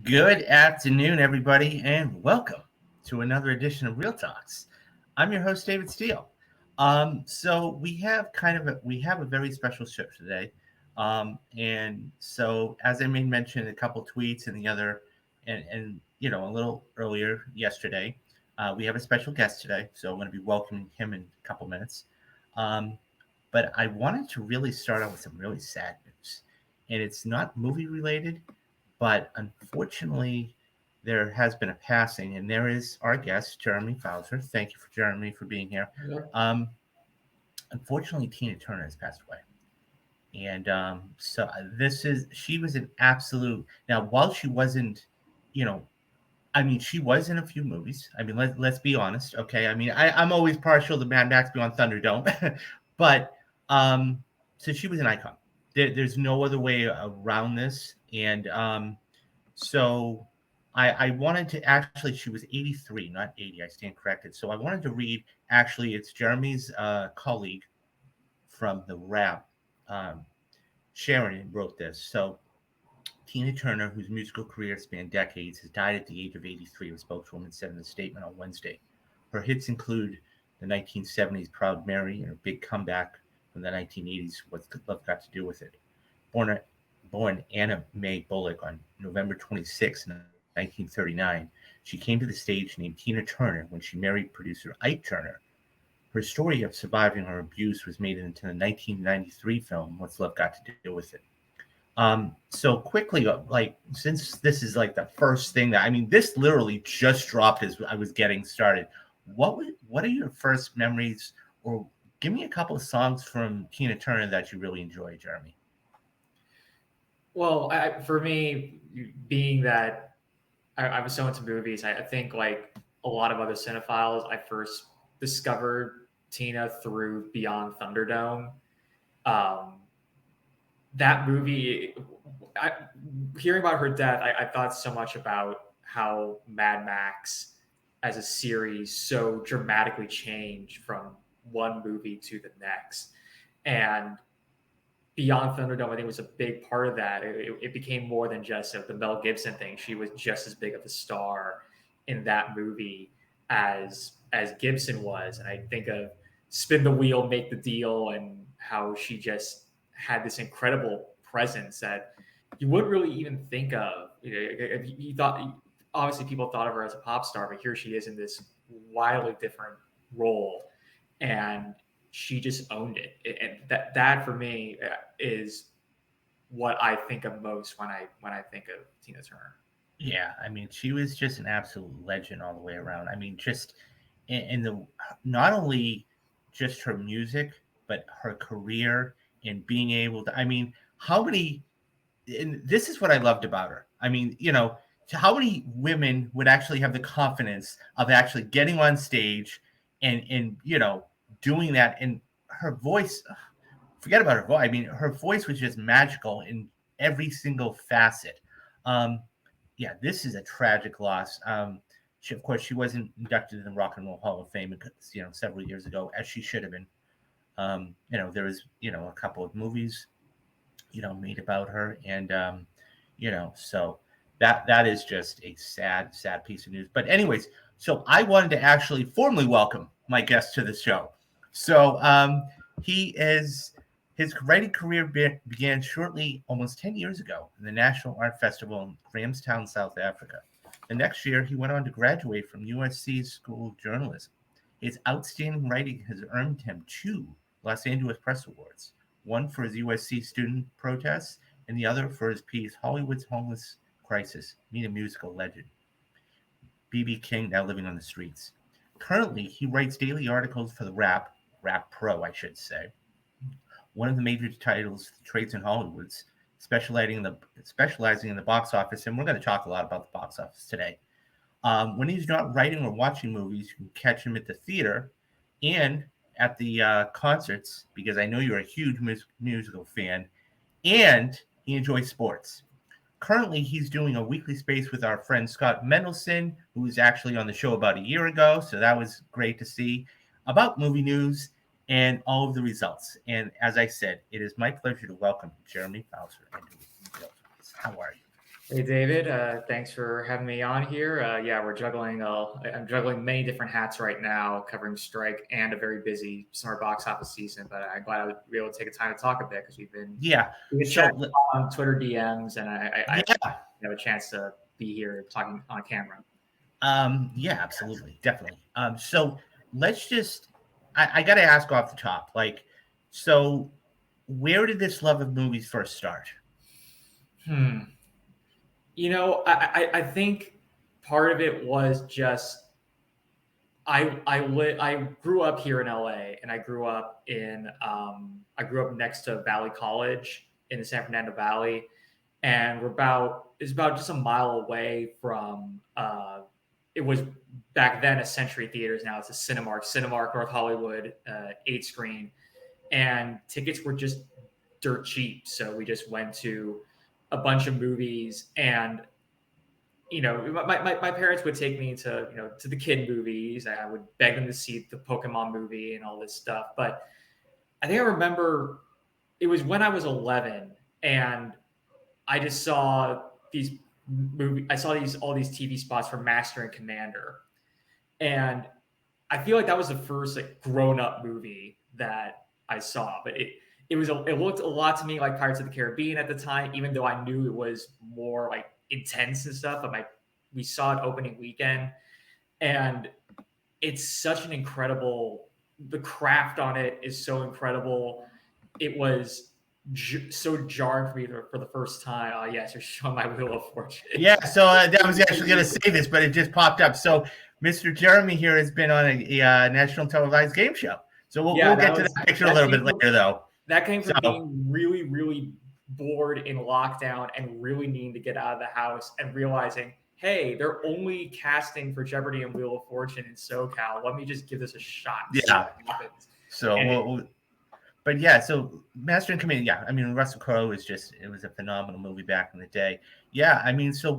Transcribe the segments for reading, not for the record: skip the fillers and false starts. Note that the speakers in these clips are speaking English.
Good afternoon, everybody, and welcome to another edition of Real Talks. I'm your host, David Steele. So we have a very special show today, and so as I made mention, a couple tweets and the other, and a little earlier yesterday, we have a special guest today. So I'm going to be welcoming him in a couple minutes. Um, but I wanted to really start out with some really sad news, and it's not movie related, but unfortunately, there has been a passing, and there is our guest, Jeremy Fowler. Thank you for Jeremy for being here. Yep. Um, Unfortunately, Tina Turner has passed away, and this is she was an absolute. Now, while she wasn't, you know, I mean, she was in a few movies. I mean, let's be honest, okay? I mean, I'm always partial to Mad Max Beyond Thunderdome, but so she was an icon. There's no other way around this, and so I wanted to actually, she was 83, not 80. I stand corrected. So I wanted to read, actually, it's Jeremy's colleague from the rap. Um, Sharon wrote this. So Tina Turner, whose musical career spanned decades, has died at the age of 83, a spokeswoman said in a statement on Wednesday. Her hits include the 1970s Proud Mary and her big comeback from the 1980s, What's Love Got to Do with It. Born Born Anna Mae Bullock on November 26, 1939, she came to the stage named Tina Turner when she married producer Ike Turner. Her story of surviving her abuse was made into the 1993 film What's Love Got to Do with It. So quickly, like since this is like the first thing that I mean, this literally just dropped as I was getting started. What are your first memories, or give me a couple of songs from Tina Turner that you really enjoy, Jeremy? Well, for me, being that I was so into movies, I think like a lot of other cinephiles, I first discovered Tina through Beyond Thunderdome. Um, that movie, I, hearing about her death, I thought so much about how Mad Max as a series so dramatically changed from one movie to the next. And Beyond Thunderdome, I think, was a big part of that. It became more than just the Mel Gibson thing. She was just as big of a star in that movie as Gibson was. And I think of Spin the Wheel, Make the Deal, and how she just had this incredible presence that you wouldn't really even think of. If you thought, obviously, people thought of her as a pop star, but here she is in this wildly different role. And she just owned it. And that for me is what I think of most when I think of Tina Turner. Yeah, I mean, she was just an absolute legend all the way around. I mean, just in the not only just her music, but her career and being able to. I mean, how many? And this is what I loved about her. I mean, how many women would actually have the confidence of actually getting on stage and doing that, and her voice. Forget about her voice. I mean, her voice was just magical in every single facet. Um, yeah, this is a tragic loss. Of course, she wasn't inducted in the Rock and Roll Hall of Fame, several years ago, as she should have been. There was, a couple of movies, made about her, and so that is just a sad, sad piece of news. But anyways, so I wanted to actually formally welcome my guest to the show. So he is his writing career began shortly, almost 10 years ago, in the National Art Festival in Grahamstown, South Africa. The next year, he went on to graduate from USC's School of Journalism. His outstanding writing has earned him two Los Angeles Press Awards, one for his USC student protests and the other for his piece, Hollywood's Homeless Crisis, Meet a Musical Legend. B.B. King, now living on the streets. Currently, he writes daily articles for the Rap Pro, I should say, one of the major titles trades in Hollywood's, specializing in the box office, and we're going to talk a lot about the box office today. When he's not writing or watching movies, you can catch him at the theater and at the concerts, because I know you're a huge musical fan, and he enjoys sports. Currently, he's doing a weekly space with our friend Scott Mendelson, who was actually on the show about a year ago. So that was great to see, about movie news and all of the results. And as I said, it is my pleasure to welcome Jeremy Fowler into the How are you? Hey David, thanks for having me on here. Yeah, we're juggling. I'm juggling many different hats right now, covering strike and a very busy summer box office season. But I'm glad I would be able to take a time to talk a bit because Yeah. we've been So chatting on Twitter DMs, and I yeah. have a chance to be here talking on camera. Yeah, absolutely, definitely. So let's just I gotta ask off the top, like, so where did this love of movies first start? Hmm. I think part of it was just I grew up here in LA, and I grew up next to Valley College in the San Fernando Valley, and it's about just a mile away from it was back then a Century Theaters. Now it's a Cinemark North Hollywood, 8 screen, and tickets were just dirt cheap. So we just went to a bunch of movies, and my parents would take me to to the kid movies. I would beg them to see the Pokemon movie and all this stuff. But I think I remember it was when I was 11, and I just saw these I saw these all these TV spots for Master and Commander, and I feel like that was the first like grown up movie that I saw. But it looked a lot to me like Pirates of the Caribbean at the time, even though I knew it was more like intense and stuff. But we saw it opening weekend, and it's such an incredible. The craft on it is so incredible. It was so jarring for me for the first time. Oh yes, you're showing my Wheel of Fortune. Yeah, so I was actually going to say this, but it just popped up. So Mr. Jeremy here has been on a national televised game show. So Yeah, we'll get to that picture a little bit later, though. that came from So being really, really bored in lockdown and really needing to get out of the house and realizing, hey, they're only casting for Jeopardy and Wheel of Fortune in SoCal. Let me just give this a shot and see yeah, what happens. so And but yeah, so Master and Commander, yeah, I mean Russell Crowe is just it was a phenomenal movie back in the day. Yeah, I mean, so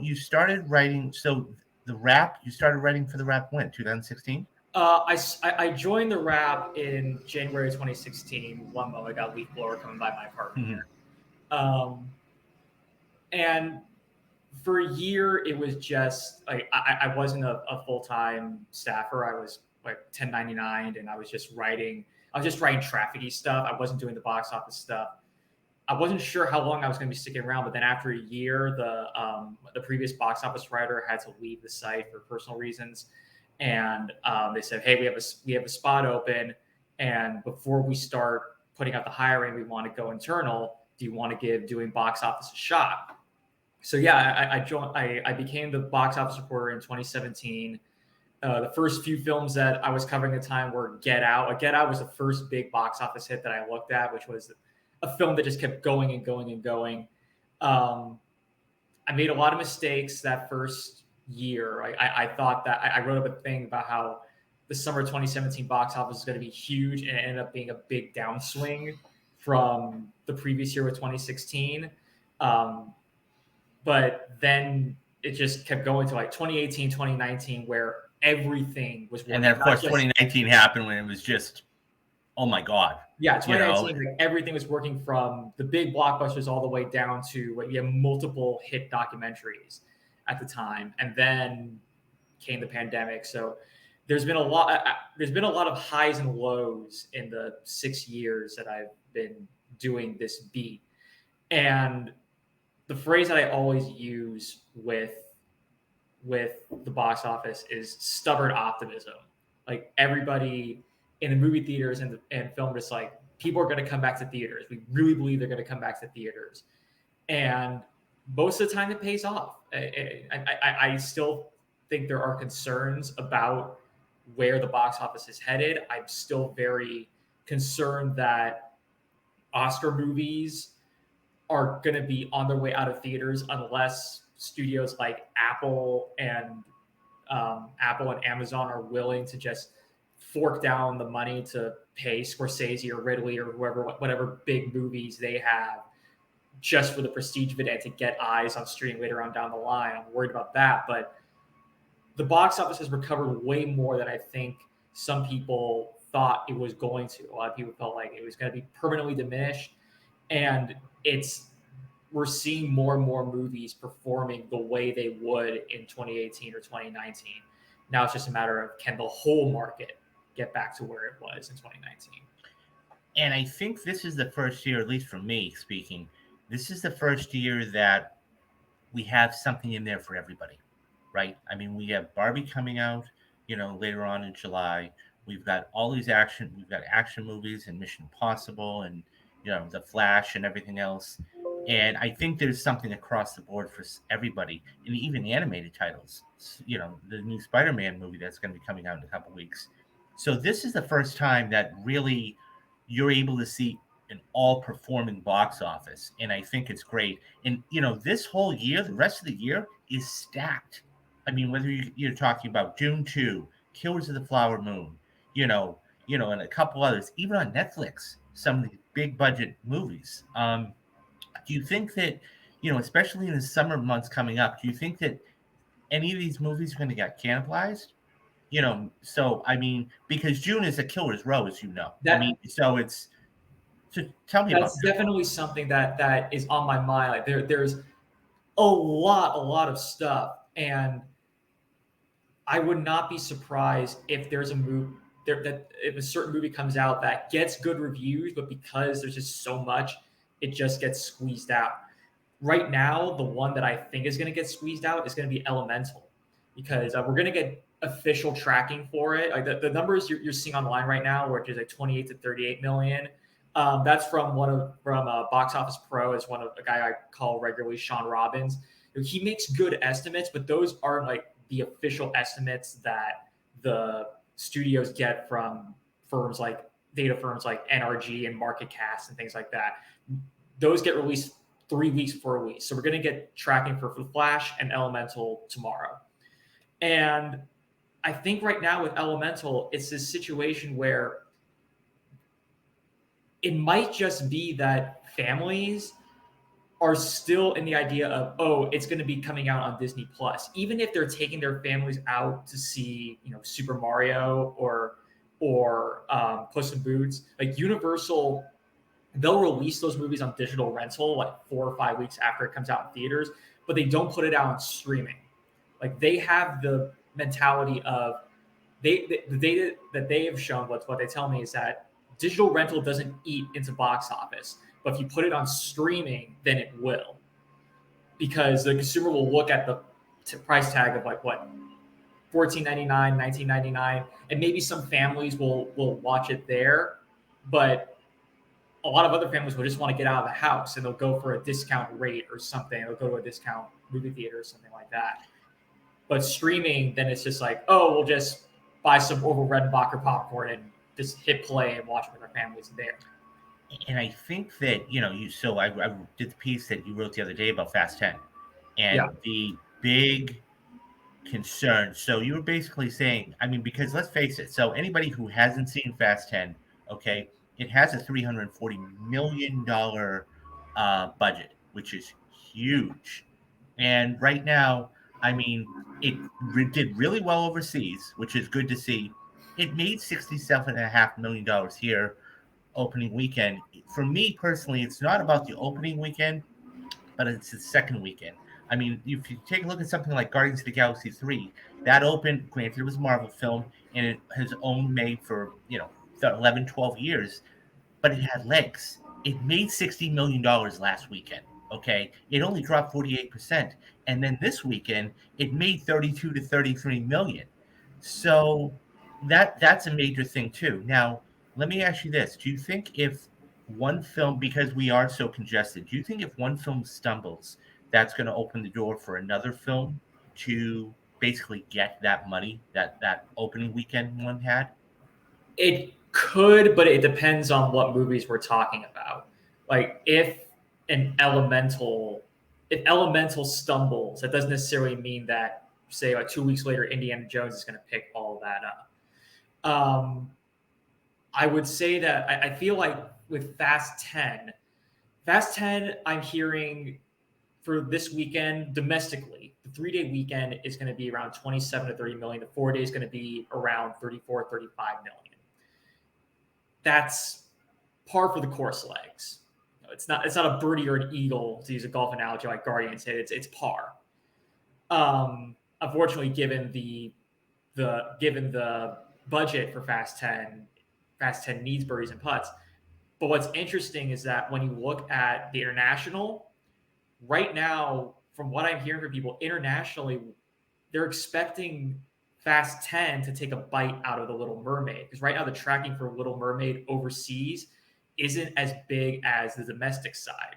you started writing, so the rap you started writing for the rap when 2016? I joined the rap in January 2016. One moment, I got a leaf blower coming by my apartment Mm-hmm. here. Um, and for a year, it was just like I wasn't a full time staffer. I was like 1099, and I was just writing. I was just writing trafficy stuff. I wasn't doing the box office stuff. I wasn't sure how long I was going to be sticking around, but then after a year, the previous box office writer had to leave the site for personal reasons, and they said, "Hey, we have a spot open, and before we start putting out the hiring, we want to go internal. Do you want to give doing box office a shot?" So yeah, I joined. I became the box office reporter in 2017. The first few films that I was covering at the time were Get Out. Get Out was the first big box office hit that I looked at, which was a film that just kept going and going and going. Um, I made a lot of mistakes that first year. I thought that I wrote up a thing about how the summer 2017 box office is going to be huge, and it ended up being a big downswing from the previous year with 2016. Um, but then it just kept going to like 2018, 2019, where everything was And then working. of Not course just 2019 happened when it was just oh my god, Yeah, you know. 2019, like everything was working from the big blockbusters all the way down to like, you have multiple hit documentaries at the time, and then came the pandemic. So there's been a lot of highs and lows in the 6 years that I've been doing this beat, and the phrase that I always use with the box office is stubborn optimism. Like everybody in the movie theaters and film, just like people are going to come back to theaters. We really believe they're going to come back to theaters, and most of the time it pays off. I still think there are concerns about where the box office is headed. I'm still very concerned that Oscar movies are going to be on their way out of theaters unless studios like Apple and Amazon are willing to just fork down the money to pay Scorsese or Ridley or whoever, whatever big movies they have, just for the prestige of it and to get eyes on streaming later on down the line. I'm worried about that, but the box office has recovered way more than I think some people thought it was going to. A lot of people felt like it was going to be permanently diminished, and it's we're seeing more and more movies performing the way they would in 2018 or 2019. Now it's just a matter of, can the whole market get back to where it was in 2019? And I think this is the first year, at least for me speaking, this is the first year that we have something in there for everybody, right? I mean, we have Barbie coming out, later on in July. We've got all these action. We've got action movies and Mission Impossible, and The Flash and everything else. And I think there's something across the board for everybody, and even animated titles. The new Spider-Man movie that's going to be coming out in a couple weeks. So this is the first time that really you're able to see an all performing box office, and I think it's great. And this whole year, the rest of the year is stacked. I mean, whether you're talking about June 2, Killers of the Flower Moon, and a couple others, even on Netflix, some of the big budget movies. Do you think that, especially in the summer months coming up, do you think that any of these movies are going to get cannibalized? So I mean, because June is a killer's row, as you know. I mean, That so it's so tell me about that's definitely something that is on my mind. Like there's a lot of stuff, and I would not be surprised if there's a movie that if a certain movie comes out that gets good reviews, but because there's just so much, it just gets squeezed out. Right now, the one that I think is going to get squeezed out is going to be Elemental, because we're going to get official tracking for it. Like the numbers you're seeing online right now, which is like 28 to 38 million. That's from Box Office Pro. Is one of a guy I call regularly, Sean Robbins. He makes good estimates, but those aren't like the official estimates that the studios get from data firms like NRG and MarketCast and things like that. Those get released 3 weeks before release. So we're going to get tracking for Flash and Elemental tomorrow. And I think right now with Elemental, it's this situation where it might just be that families are still in the idea of, oh, it's going to be coming out on Disney Plus. Even if they're taking their families out to see, Super Mario or Puss in Boots, like Universal, they'll release those movies on digital rental like 4 or 5 weeks after it comes out in theaters, but they don't put it out on streaming. Like they have the mentality of the data that they have shown. What they tell me is that digital rental doesn't eat into box office, but if you put it on streaming, then it will, because the consumer will look at the price tag of like what $14.99, $19.99, and maybe some families will watch it there, but a lot of other families will just want to get out of the house and they'll go for a discount rate or something. They'll go to a discount movie theater or something like that. But streaming, then it's just like, oh, we'll just buy some Orville Redenbacher popcorn and just hit play and watch with our families there. And I think that I did the piece that you wrote the other day about Fast 10 and Yeah. the big concern. So you were basically saying, I mean, because let's face it, so anybody who hasn't seen Fast 10, okay, it has a $340 million budget, which is huge. And right now, I mean, it did really well overseas, which is good to see. It made $67.5 million here opening weekend. For me personally, it's not about the opening weekend, but it's the second weekend. I mean, if you take a look at something like Guardians of the Galaxy 3, that opened, granted, it was a Marvel film, and it has only made for, 11, 12 years, but it had legs. It made $60 million last weekend. Okay, it only dropped 48%, and then this weekend it made 32 to 33 million. So that's a major thing too. Now, let me ask you this: do you think if one film, because we are so congested, do you think if one film stumbles, that's going to open the door for another film to basically get that money that opening weekend one had? It could, but it depends on what movies we're talking about. Like if Elemental stumbles, that doesn't necessarily mean that, say, like 2 weeks later, Indiana Jones is going to pick all of that up. I would say that I feel like with Fast 10, I'm hearing for this weekend domestically, the 3-day weekend is going to be around 27 to 30 million. The 4 days is going to be around 34, 35 million. That's par for the course legs. it's not a birdie or an eagle, to use a golf analogy like Guardians hit. It's par. Unfortunately, given the budget for Fast 10 needs birdies and putts. But what's interesting is that when you look at the international, right now, from what I'm hearing from people internationally, they're expecting Fast 10 to take a bite out of the Little Mermaid, because right now the tracking for Little Mermaid overseas isn't as big as the domestic side.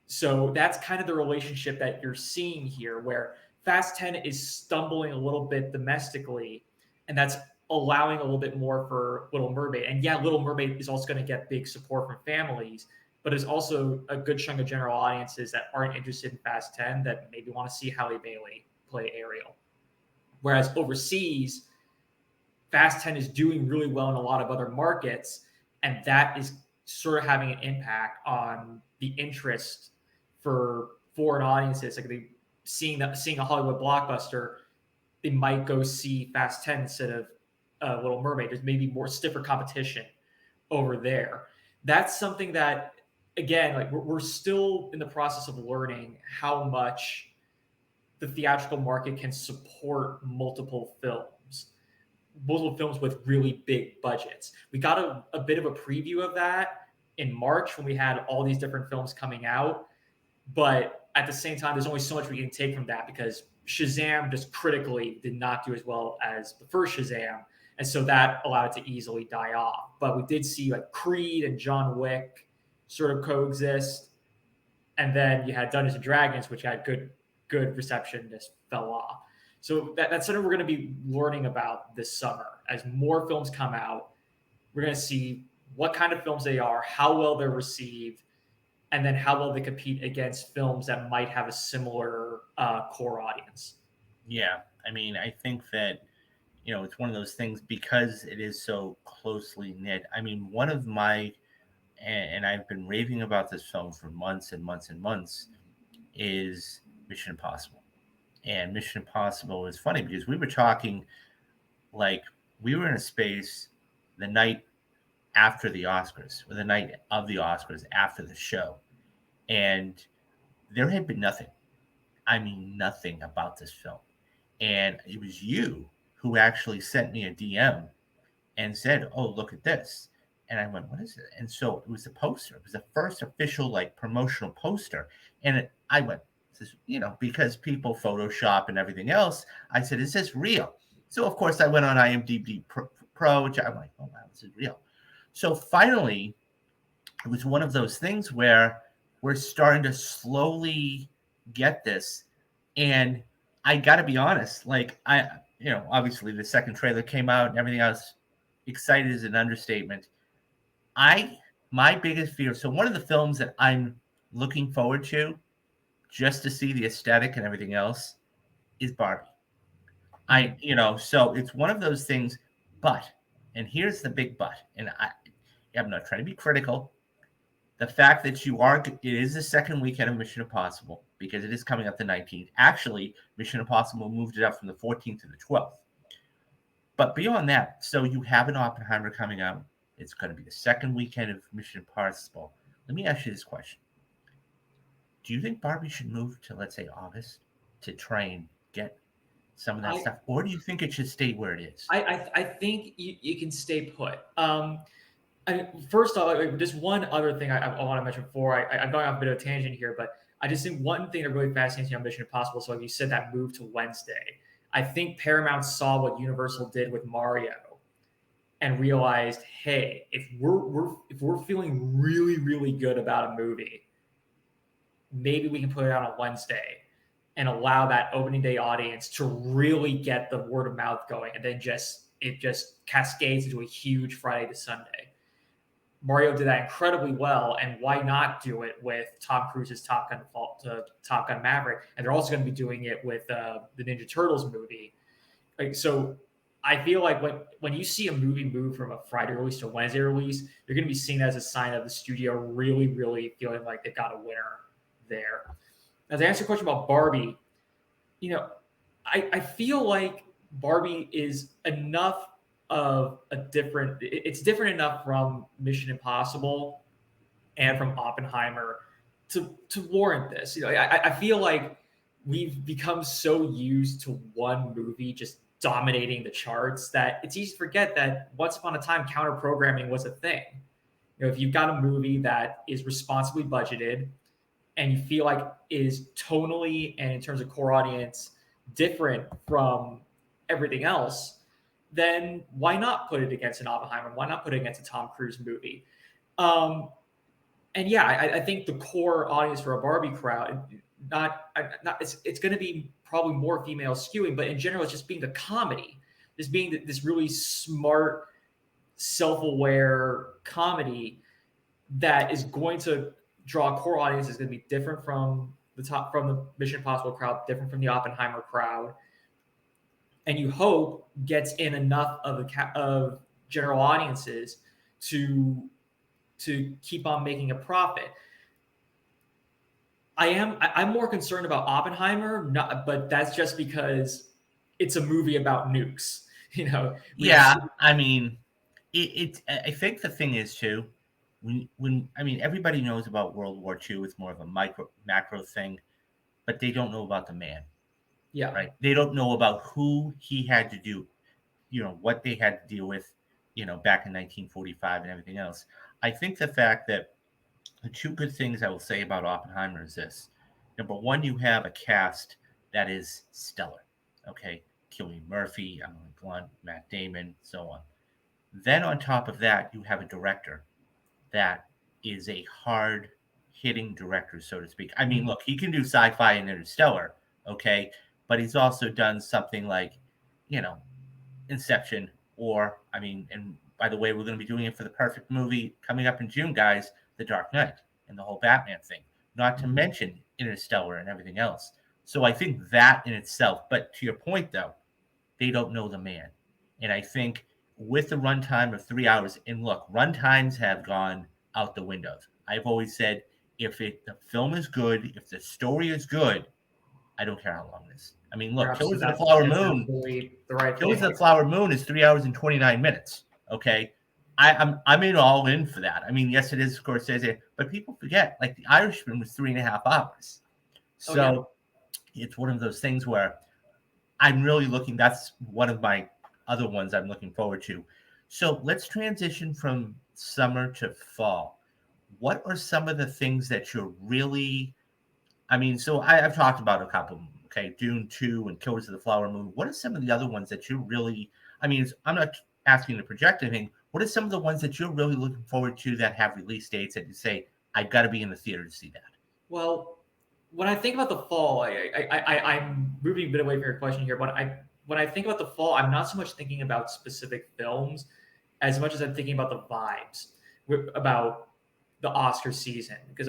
So that's kind of the relationship that you're seeing here, where Fast 10 is stumbling a little bit domestically, and that's allowing a little bit more for Little Mermaid. And yeah, Little Mermaid is also going to get big support from families, but there's also a good chunk of general audiences that aren't interested in Fast 10 that maybe want to see Halle Bailey play Ariel. Whereas overseas, Fast 10 is doing really well in a lot of other markets, and that is sort of having an impact on the interest for foreign audiences. Like seeing a Hollywood blockbuster, they might go see Fast 10 instead of Little Mermaid. There's maybe more stiffer competition over there. That's something that, again, like we're still in the process of learning how much the theatrical market can support multiple films with really big budgets. We got a bit of a preview of that in March when we had all these different films coming out. But at the same time, there's only so much we can take from that, because Shazam just critically did not do as well as the first Shazam. And so that allowed it to easily die off. But we did see like Creed and John Wick sort of coexist. And then you had Dungeons and Dragons, which had good reception, just fell off. So that's something we're going to be learning about this summer. As more films come out, we're going to see what kind of films they are, how well they're received, and then how well they compete against films that might have a similar core audience. Yeah, I mean, I think that it's one of those things because it is so closely knit. I mean, one of my and I've been raving about this film for months and months and months is Mission Impossible. And Mission Impossible is funny because we were talking like we were in a space the night after the Oscars, or the night of the Oscars after the show. And there had been nothing. I mean, nothing about this film. And it was you who actually sent me a DM and said, "Oh, look at this." And I went, "What is it?" And so it was a poster. It was the first official like promotional poster. And I went, because people Photoshop and everything else, I said, "Is this real?" So of course I went on IMDb Pro, which I'm like, "Oh wow, this is real." So finally, it was one of those things where we're starting to slowly get this. And I got to be honest, like obviously the second trailer came out and everything else. Excited is an understatement. My biggest fear. So one of the films that I'm looking forward to, just to see the aesthetic and everything else, is Barbie. So it's one of those things. But, and here's the big but, and I'm not trying to be critical. The fact that it is the second weekend of Mission Impossible, because it is coming up the 19th. Actually, Mission Impossible moved it up from the 14th to the 12th. But beyond that, so you have an Oppenheimer coming out. It's going to be the second weekend of Mission Impossible. Let me ask you this question. Do you think Barbie should move to, let's say, August to try and get some of that stuff? Or do you think it should stay where it is? I think you can stay put. First off, just one other thing I want to mention before I'm going off a bit of a tangent here, but I just think one thing that really fascinates me on Mission Impossible. So, like you said, that move to Wednesday. I think Paramount saw what Universal did with Mario and realized, hey, if we're feeling really really good about a movie, maybe we can put it out on Wednesday and allow that opening day audience to really get the word of mouth going, and then it just cascades into a huge Friday to Sunday. Mario did that incredibly well, and why not do it with Tom Cruise's Top Gun Maverick? And they're also going to be doing it with the Ninja Turtles movie. So I feel like when you see a movie move from a Friday release to a Wednesday release, you're going to be seen as a sign of the studio really, really feeling like they've got a winner there. As I answer your question about Barbie, I feel like Barbie is enough of it's different enough from Mission Impossible and from Oppenheimer to warrant this. I feel like we've become so used to one movie just dominating the charts that it's easy to forget that once upon a time counter programming was a thing. If you've got a movie that is responsibly budgeted and you feel like is tonally and in terms of core audience different from everything else, then why not put it against an Oppenheimer? Why not put it against a Tom Cruise movie? And yeah, I think the core audience for a Barbie crowd, it's going to be probably more female skewing, but in general, it's just being the comedy, just being this really smart, self-aware comedy that is going to draw a core audience. Is going to be different from the Mission Impossible crowd, different from the Oppenheimer crowd, and you hope gets in enough of general audiences to keep on making a profit. I'm more concerned about Oppenheimer, but that's just because it's a movie about nukes. I mean, I think the thing is too, when I mean everybody knows about World War II. It's more of a macro thing, but they don't know about the man. Yeah. Right. They don't know about who he had to do, what they had to deal with, back in 1945 and everything else. I think the fact that the two good things I will say about Oppenheimer is this. Number one, you have a cast that is stellar. Okay. Cillian Murphy, Emily Blunt, Matt Damon, so on. Then on top of that, you have a director that is a hard hitting director, so to speak. I mean, look, he can do sci-fi and Interstellar, okay, but he's also done something like, Inception, or and by the way, we're going to be doing it for the perfect movie coming up in June, guys, The Dark Knight and the whole Batman thing. Not to mention Interstellar and everything else. So I think that in itself. But to your point, though, they don't know the man, and I think with the runtime of 3 hours, and look, runtimes have gone out the windows. I've always said the film is good, if the story is good, I don't care how long it is. I mean, look, Killers of the Flower Moon. The right Killers of the Flower Moon is 3 hours and 29 minutes. Okay. I'm in all in for that. I mean, yes, it is Scorsese, but people forget, like The Irishman was 3.5 hours. So it's one of those things where I'm really that's one of my other ones I'm looking forward to. So let's transition from summer to fall. What are some of the things that you're really, so I've talked about a couple of them, okay? Dune 2 and Killers of the Flower Moon. What are some of the other ones that you really, I'm not asking to project anything. What are some of the ones that you're really looking forward to that have release dates that you say, I've got to be in the theater to see that? Well, when I think about the fall, I'm moving a bit away from your question here, but when I think about the fall, I'm not so much thinking about specific films as much as I'm thinking about the vibes about the Oscar season, because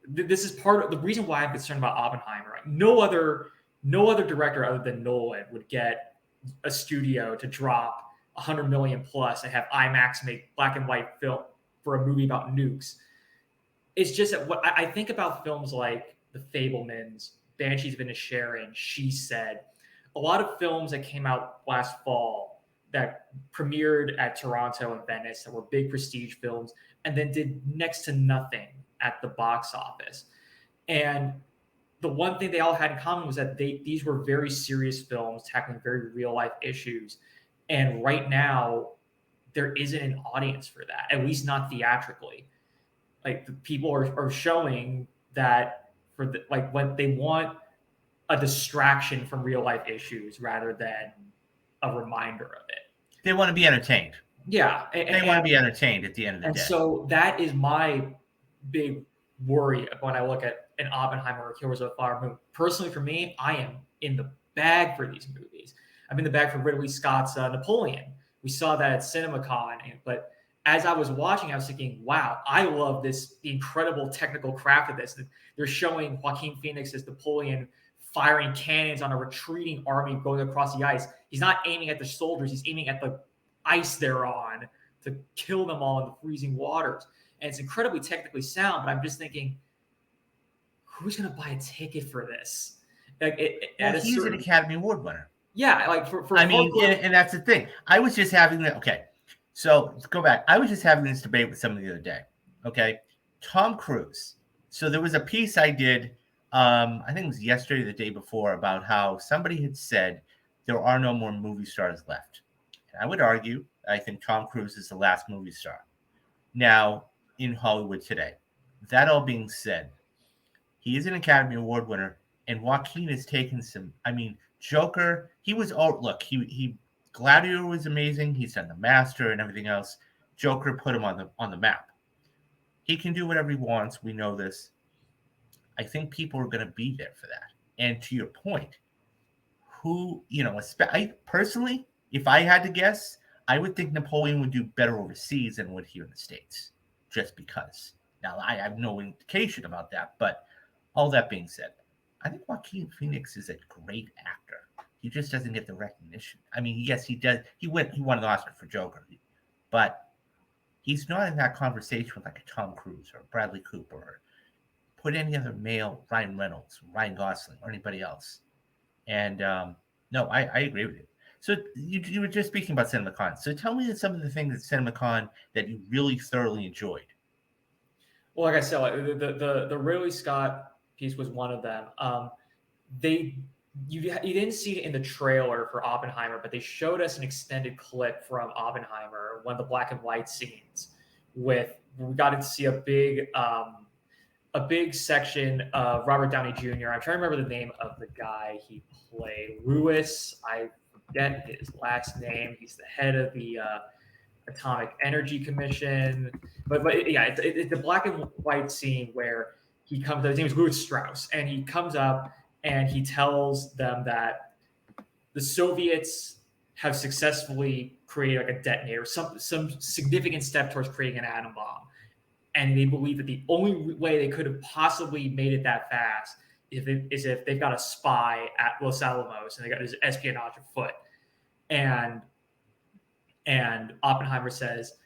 this is part of the reason why I'm concerned about Oppenheimer. No other director other than Nolan would get a studio to drop $100 million plus and have IMAX make black and white film for a movie about nukes. It's just that what I think about films like The Fabelmans, Banshees of Inisherin, She Said, a lot of films that came out last fall that premiered at Toronto and Venice that were big prestige films and then did next to nothing at the box office. And the one thing they all had in common was that these were very serious films tackling very real life issues. And right now, there isn't an audience for that, at least not theatrically. Like the people are showing that when they want a distraction from real life issues rather than a reminder of it. They want to be entertained. Yeah. They want to be entertained at the end of the day. And so that is my big worry when I look at an Oppenheimer or Killers of the Flower Moon. Personally, for me, I am in the bag for these movies. I'm in the bag for Ridley Scott's Napoleon. We saw that at CinemaCon, but as I was watching, I was thinking, wow, I love the incredible technical craft of this. They're showing Joaquin Phoenix as Napoleon firing cannons on a retreating army going across the ice. He's not aiming at the soldiers. He's aiming at the ice they're on to kill them all in the freezing waters. And it's incredibly technically sound, but I'm just thinking, who's going to buy a ticket for this? He's an Academy Award winner. Yeah, and that's the thing. I was just having that. Okay, so let's go back. I was just having this debate with somebody the other day. Okay, Tom Cruise. So there was a piece I did, I think it was yesterday or the day before, about how somebody had said there are no more movie stars left. And I would argue, I think Tom Cruise is the last movie star now in Hollywood today. That all being said, he is an Academy Award winner, and Joaquin has taken some. I mean, Joker. He was. Oh, look, he Gladiator was amazing. He's done The Master and everything else. Joker put him on the map. He can do whatever he wants. We know this. I think people are going to be there for that. And to your point, who I personally, if I had to guess, I would think Napoleon would do better overseas than would here in the States, just because. Now I have no indication about that, but all that being said, I think Joaquin Phoenix is a great actor. He just doesn't get the recognition. I mean, yes, he does. He won an Oscar for Joker, but he's not in that conversation with like a Tom Cruise or Bradley Cooper or put any other male, Ryan Reynolds, Ryan Gosling, or anybody else. And no, I agree with you. So you were just speaking about CinemaCon. So tell me some of the things at CinemaCon that you really thoroughly enjoyed. Well, like I said, like the Ridley Scott piece was one of them. They you didn't see it in the trailer for Oppenheimer, but they showed us an extended clip from Oppenheimer, one of the black and white scenes. We got to see a big section of Robert Downey Jr. I'm trying to remember the name of the guy he played. Lewis, I forget his last name. He's the head of the Atomic Energy Commission. But yeah, it's the black and white scene where he comes. His name is Louis Strauss, and he comes up and he tells them that the Soviets have successfully created like a detonator, some significant step towards creating an atom bomb. And they believe that the only way they could have possibly made it that fast is if they've got a spy at Los Alamos and they got this espionage afoot. And Oppenheimer says,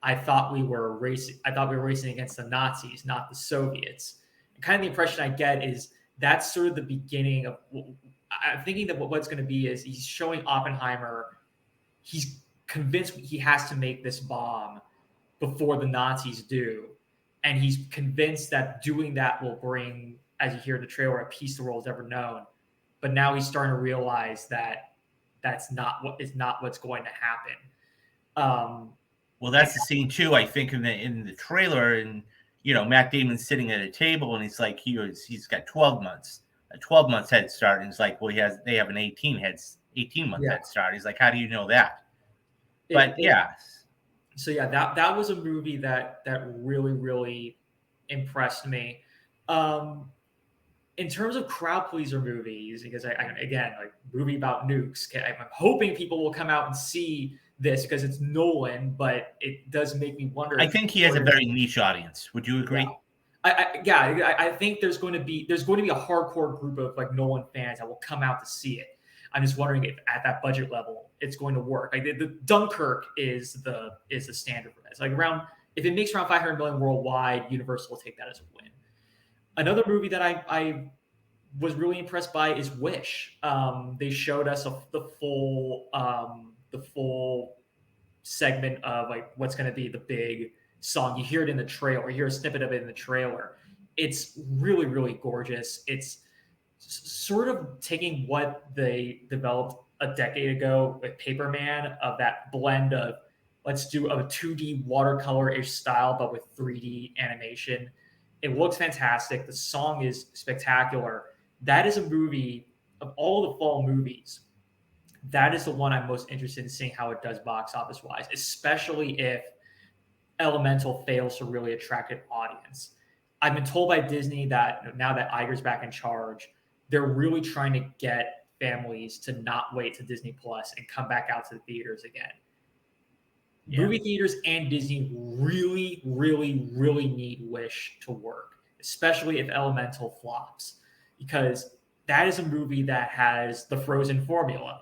I thought we were racing against the Nazis, not the Soviets. And kind of the impression I get is that's sort of the beginning of. I'm thinking that what's going to be is he's showing Oppenheimer. He's convinced he has to make this bomb before the Nazis do, and he's convinced that doing that will bring, as you hear in the trailer, a peace the world has ever known. But now he's starting to realize that that's not what's going to happen. Well, that's the scene too. I think in the trailer, and Matt Damon's sitting at a table, and he's like, he's got 12 months, a 12 months head start, and he's like, well, they have an 18 month head start. He's like, how do you know that? But yeah. So yeah, that was a movie that really, really impressed me. In terms of crowd pleaser movies, because I again, like movie about nukes, I'm hoping people will come out and see this because it's Nolan, but it does make me wonder. I think he has a very niche audience. Would you agree? Yeah. I think there's going to be a hardcore group of like Nolan fans that will come out to see it. I'm just wondering if at that budget level it's going to work. Like the Dunkirk is the standard for this. Like if it makes around 500 million worldwide, Universal will take that as a win. Another movie that I was really impressed by is Wish. They showed us the full segment of like what's going to be the big song. You hear it in the trailer. You hear a snippet of it in the trailer. It's really, really gorgeous. It's sort of taking what they developed a decade ago with Paperman, of that blend of let's do a 2D watercolor-ish style, but with 3D animation. It looks fantastic. The song is spectacular. That is a movie of all the fall movies. That is the one I'm most interested in seeing how it does box office wise, especially if Elemental fails to really attract an audience. I've been told by Disney that now that Iger's back in charge, they're really trying to get families to not wait to Disney Plus and come back out to the theaters again. Yeah. Movie theaters and Disney really, really, really need Wish to work, especially if Elemental flops, because that is a movie that has the Frozen formula.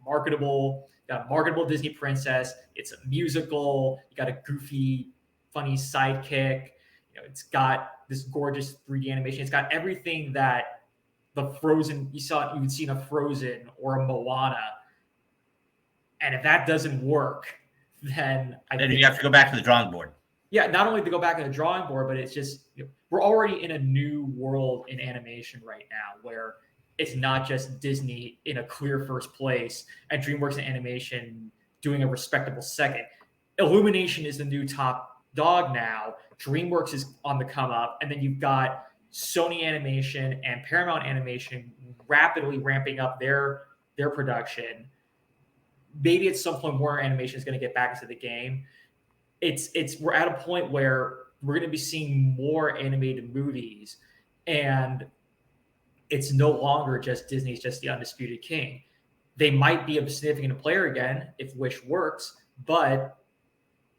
Marketable, got a marketable Disney princess. It's a musical. You got a goofy, funny sidekick. It's got this gorgeous 3D animation. It's got everything that the Frozen you would see in a Frozen or a Moana. And if that doesn't work, then you have to go back to the drawing board. yeah, not only to go back to the drawing board, but it's just we're already in a new world in animation right now where it's not just Disney in a clear first place and DreamWorks and animation doing a respectable second. Illumination is the new top dog now. DreamWorks is on the come up, and then you've got Sony Animation and Paramount Animation rapidly ramping up their production. Maybe at some point Warner Animation is going to get back into the game. It's we're at a point where we're going to be seeing more animated movies, and it's no longer just Disney's just the undisputed king. They might be a significant player again if Wish works, but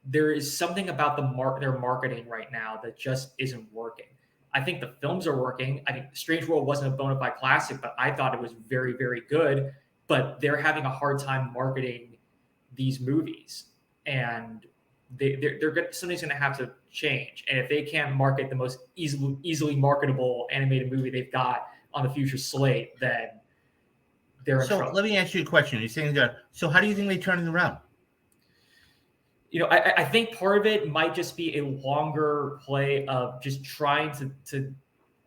there is something about their marketing right now that just isn't working. I think the films are working. I think Strange World wasn't a bona fide classic, but I thought it was very, very good. But they're having a hard time marketing these movies, and something's going to have to change. And if they can't market the most easily marketable animated movie they've got on the future slate, then they're in trouble. Let me ask you a question. You're saying that. So how do you think they turn it around? I think part of it might just be a longer play of just trying to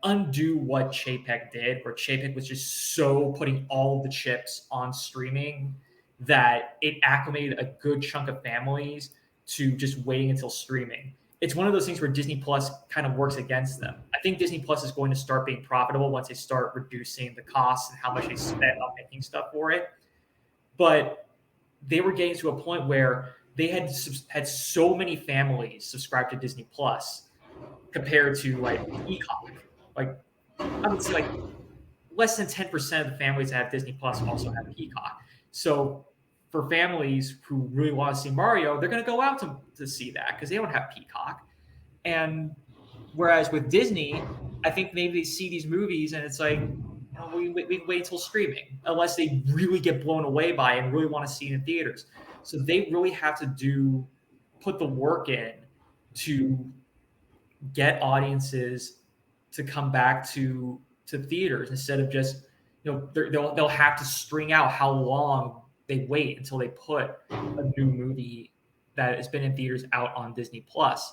undo what Chapek did, where Chapek was just so putting all the chips on streaming that it acclimated a good chunk of families to just waiting until streaming. It's one of those things where Disney Plus kind of works against them. I think Disney Plus is going to start being profitable once they start reducing the costs and how much they spend on making stuff for it. But they were getting to a point where they had so many families subscribe to Disney Plus compared to like Peacock. Like I would say like less than 10% of the families that have Disney Plus also have Peacock. So for families who really want to see Mario, they're going to go out to see that because they don't have Peacock. And whereas with Disney, I think maybe they see these movies and it's like, we wait until streaming unless they really get blown away by it and really want to see it in theaters. So they really have to put the work in to get audiences to come back to theaters instead of just they'll have to string out how long they wait until they put a new movie that has been in theaters out on Disney Plus.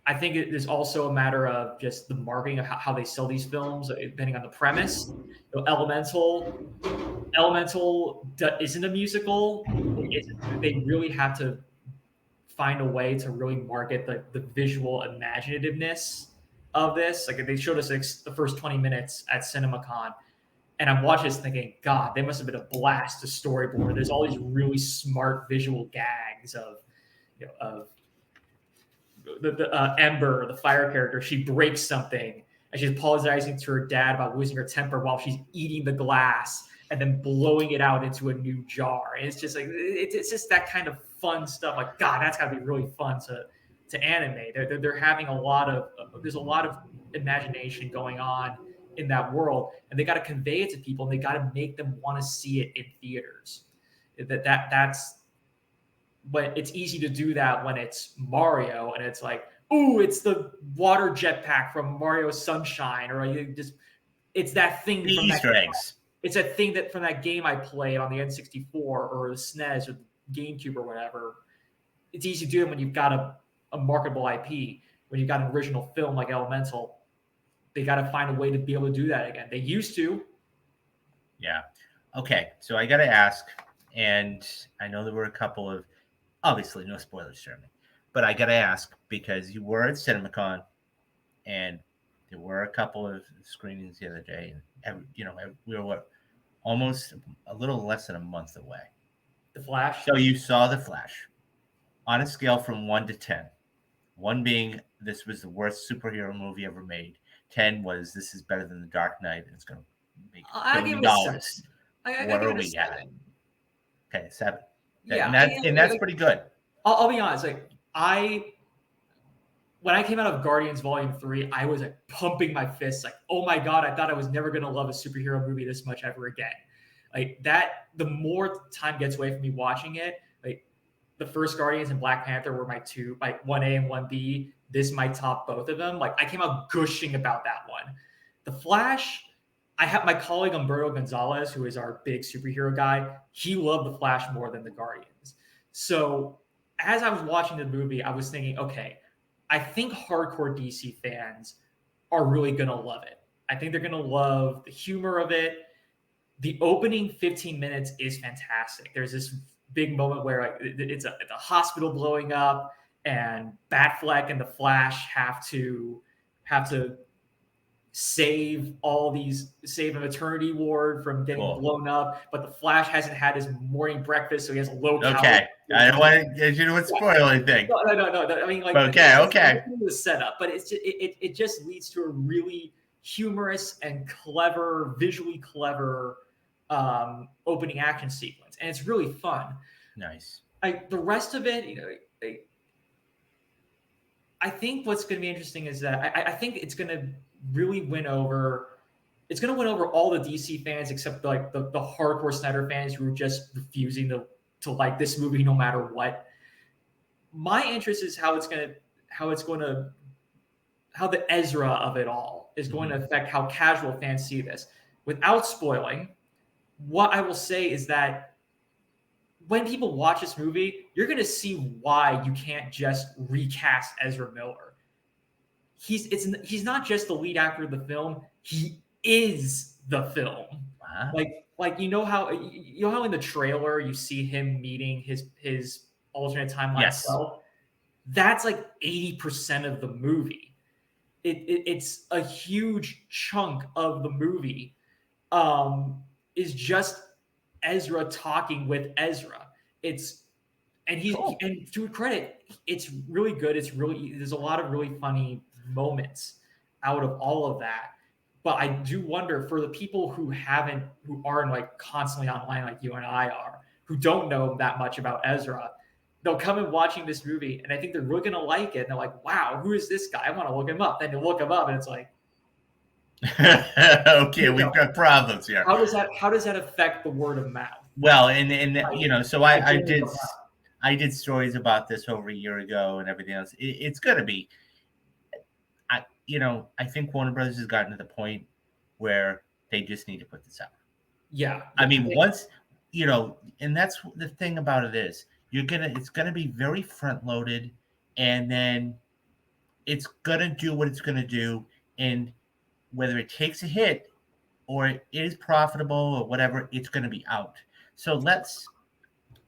I think it is also a matter of just the marketing of how they sell these films, depending on the premise. Elemental isn't a musical. They really have to find a way to really market the visual imaginativeness of this. Like they showed us the first 20 minutes at CinemaCon, and I'm watching this thinking, God, they must have been a blast to storyboard. There's all these really smart visual gags of the Ember, the fire character. She breaks something and she's apologizing to her dad about losing her temper while she's eating the glass and then blowing it out into a new jar. And it's just like it's just that kind of fun stuff. Like, God, that's got to be really fun to animate. They're having there's a lot of imagination going on in that world, and they got to convey it to people, and they got to make them want to see it in theaters. That's but it's easy to do that when it's Mario and it's like, ooh, it's the water jetpack from Mario Sunshine, or it's that thing the from Easter eggs. It's that thing that from that game I played on the N64 or the SNES or the GameCube or whatever. It's easy to do it when you've got a marketable IP, when you've got an original film like Elemental. They got to find a way to be able to do that again. They used to. Yeah. Okay. So I got to ask, and I know there were a couple of, obviously no spoilers, Jeremy, but I got to ask because you were at CinemaCon, and there were a couple of screenings the other day, and we were almost a little less than a month away. The Flash. So you saw The Flash on a scale from 1 to 10. 1 being this was the worst superhero movie ever made. 10 was this is better than The Dark Knight, and it's going to make $1 billion. What are we at? Okay, 7. Yeah, that's pretty good. I'll be honest. Like when I came out of Guardians Volume 3, I was like pumping my fists, like, oh my God, I thought I was never going to love a superhero movie this much ever again. Like that, the more time gets away from me watching it, like the first Guardians and Black Panther were my 2, like 1A and 1B. This might top both of them. Like I came out gushing about that one. The Flash, I have my colleague Humberto Gonzalez, who is our big superhero guy. He loved The Flash more than the Guardians. So as I was watching the movie, I was thinking, okay, I think hardcore DC fans are really gonna love it. I think they're gonna love the humor of it. The opening 15 minutes is fantastic. There's this big moment where like, it's a hospital blowing up, and Batfleck and the Flash have to save an maternity ward from getting Cool. blown up, but the Flash hasn't had his morning breakfast, so he has a low calorie. Okay. I don't want to, you know, spoil anything. No. I mean, like, Okay. the setup, but it just leads to a really humorous and clever, visually clever opening action sequence, and it's really fun. Nice. The rest of it, I think what's going to be interesting is that I think it's going to really win over. It's going to win over all the DC fans except like the hardcore Snyder fans who are just refusing to like this movie no matter what. My interest is how the Ezra of it all is going to affect how casual fans see this. Without spoiling, what I will say is that when people watch this movie, you're going to see why you can't just recast Ezra Miller. He's not just the lead actor of the film; he is the film. Wow. Like you know how in the trailer you see him meeting his alternate timeline self. That's like 80% of the movie. It's a huge chunk of the movie is just Ezra talking with Ezra. And to his credit, it's really good. There's a lot of really funny moments out of all of that. But I do wonder for the people who aren't like constantly online like you and I are, who don't know that much about Ezra, they'll come in watching this movie and I think they're really gonna like it. And they're like, wow, who is this guy? I want to look him up. Then you look him up and it's like, okay, we've got problems here. How does that affect the word of mouth? Well, and so I did stories about this over a year ago and everything else. It's gonna be, I think Warner Brothers has gotten to the point where they just need to put this out. Yeah, I mean, once and that's the thing about it is it's gonna be very front loaded, and then it's gonna do what it's gonna do, and whether it takes a hit or it is profitable or whatever, it's going to be out. So let's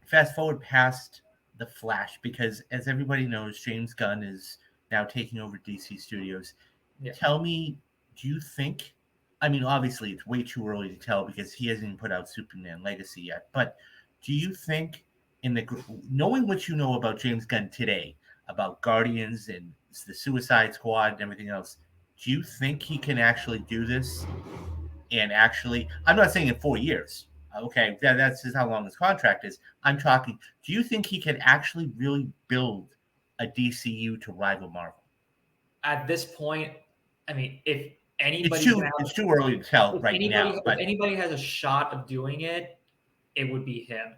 fast forward past the Flash, because as everybody knows, James Gunn is now taking over DC Studios. Yeah. Tell me, do you think? I mean, obviously, it's way too early to tell because he hasn't even put out Superman Legacy yet. But do you think, knowing what you know about James Gunn today, about Guardians and the Suicide Squad and everything else, do you think he can actually do this? And actually, I'm not saying in 4 years. Okay, that's just how long his contract is. I'm talking, do you think he can actually really build a DCU to rival Marvel? At this point, I mean, if anybody, it's too early to tell right now. But if anybody has a shot of doing it, it would be him.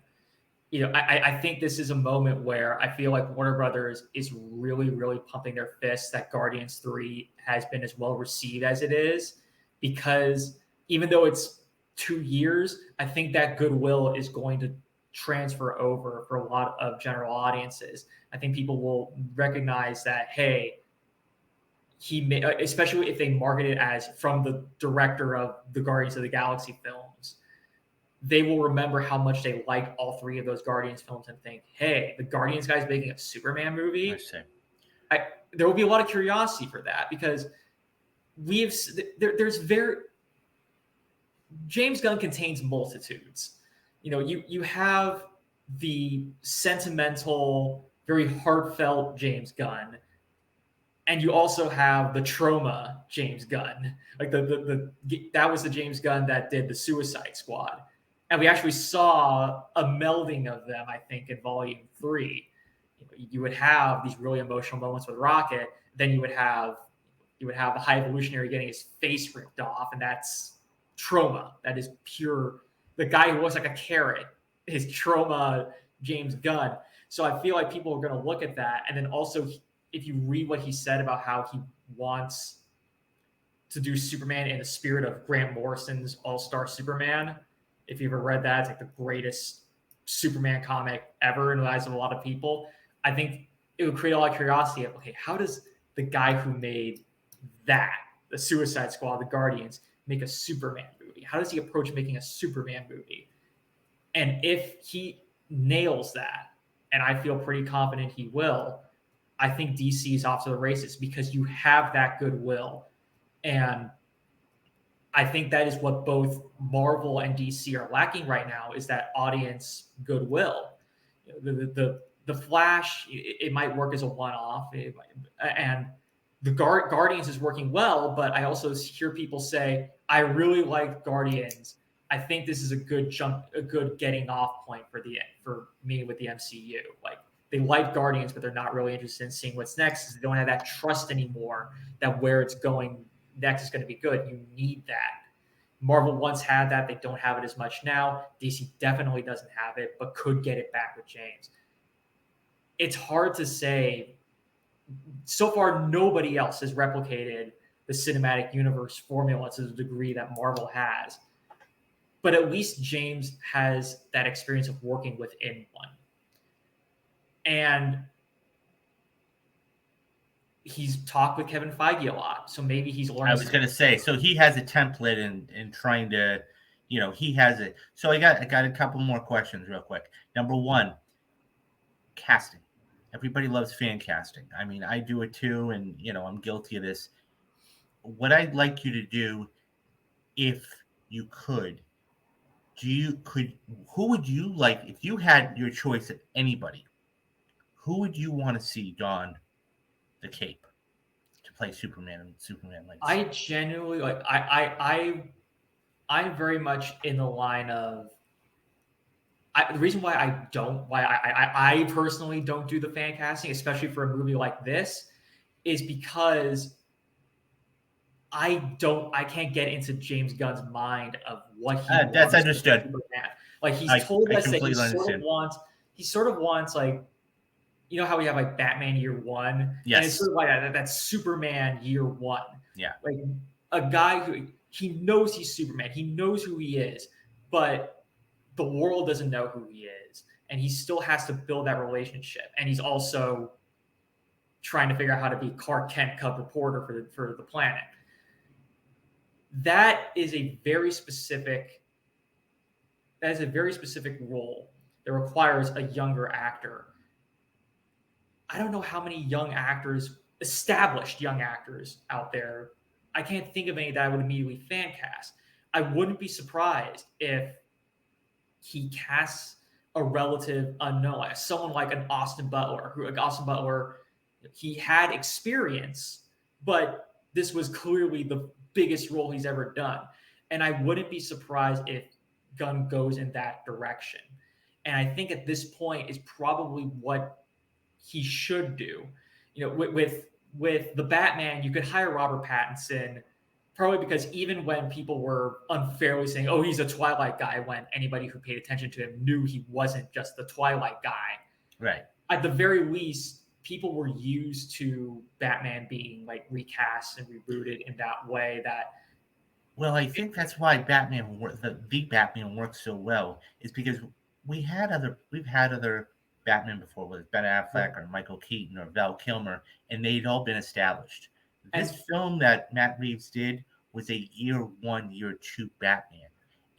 I think this is a moment where I feel like Warner Brothers is really, really pumping their fists that Guardians 3 has been as well received as it is, because even though it's 2 years, I think that goodwill is going to transfer over for a lot of general audiences. I think people will recognize that, hey, especially if they market it as from the director of the Guardians of the Galaxy films, they will remember how much they like all 3 of those Guardians films and think, hey, the Guardians guy's making a Superman movie. There will be a lot of curiosity for that, because James Gunn contains multitudes. You have the sentimental, very heartfelt James Gunn, and you also have the trauma James Gunn. Like that was the James Gunn that did the Suicide Squad. And we actually saw a melding of them, I think, in Volume 3. You would have these really emotional moments with Rocket. Then you would have the High Evolutionary getting his face ripped off, and that's trauma. That is pure. The guy who looks like a carrot is trauma James Gunn. So I feel like people are going to look at that. And then also, if you read what he said about how he wants to do Superman in the spirit of Grant Morrison's All-Star Superman, if you ever read that, it's like the greatest Superman comic ever in the eyes of a lot of people. I think it would create a lot of curiosity of, okay, how does the guy who made that, the Suicide Squad, the Guardians, make a Superman movie? How does he approach making a Superman movie? And if he nails that, and I feel pretty confident he will, I think DC is off to the races because you have that goodwill. And I think that is what both Marvel and DC are lacking right now, is that audience goodwill. The Flash, it might work as a one-off, and the Guardians is working well, but I also hear people say, I really like Guardians. I think this is a good getting off point for me with the MCU. Like, they like Guardians, but they're not really interested in seeing what's next. They don't have that trust anymore that where it's going next is going to be good. You need that. Marvel once had that. They don't have it as much now. DC definitely doesn't have it, but could get it back with James. It's hard to say. So far, nobody else has replicated the cinematic universe formula to the degree that Marvel has. But at least James has that experience of working within one. And he's talked with Kevin Feige a lot, so maybe he's learned. I was going to say, so he has a template in trying to, he has it. So I got a couple more questions real quick. Number one, casting. Everybody loves fan casting. I mean, I do it too, and I'm guilty of this. What I'd like you to do, if you could, who would you like, if you had your choice of anybody, who would you want to see don the cape to play Superman and Superman Legacy? I genuinely like. I'm very much in the line of. The reason why I personally don't do the fan casting, especially for a movie like this, is because I can't get into James Gunn's mind of what he wants. That's understood. Superman. Like, he's told us that he sort of wants like, how we have like Batman Year One, yes, and it's sort of like that's Superman Year One. Yeah, like a guy who he knows he's Superman, he knows who he is, but the world doesn't know who he is, and he still has to build that relationship. And he's also trying to figure out how to be Clark Kent, Cub reporter for the planet. That is a very specific role that requires a younger actor. I don't know how many established young actors out there. I can't think of any that I would immediately fan cast. I wouldn't be surprised if he casts a relative unknown, like someone like an Austin Butler, he had experience, but this was clearly the biggest role he's ever done. And I wouldn't be surprised if Gunn goes in that direction. And I think at this point is probably what he should do. With the Batman, you could hire Robert Pattinson, probably because even when people were unfairly saying, oh, he's a Twilight guy, when anybody who paid attention to him knew he wasn't just the Twilight guy. Right. At the very least, people were used to Batman being like recast and rebooted in that way. Well, I think that's why the Batman works so well, is because we've had other Batman before, whether it's Ben Affleck or Michael Keaton or Val Kilmer, and they'd all been established. This film that Matt Reeves did was a year 1, year 2 Batman.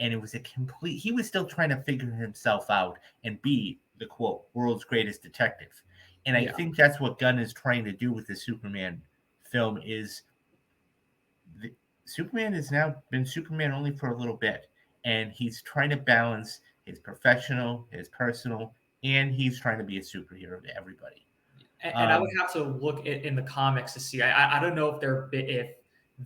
And it was he was still trying to figure himself out and be the, quote, world's greatest detective. And I think that's what Gunn is trying to do with the Superman film is Superman has now been Superman only for a little bit. And he's trying to balance his professional, his personal, and he's trying to be a superhero to everybody. And I would have to look in the comics to see. I don't know if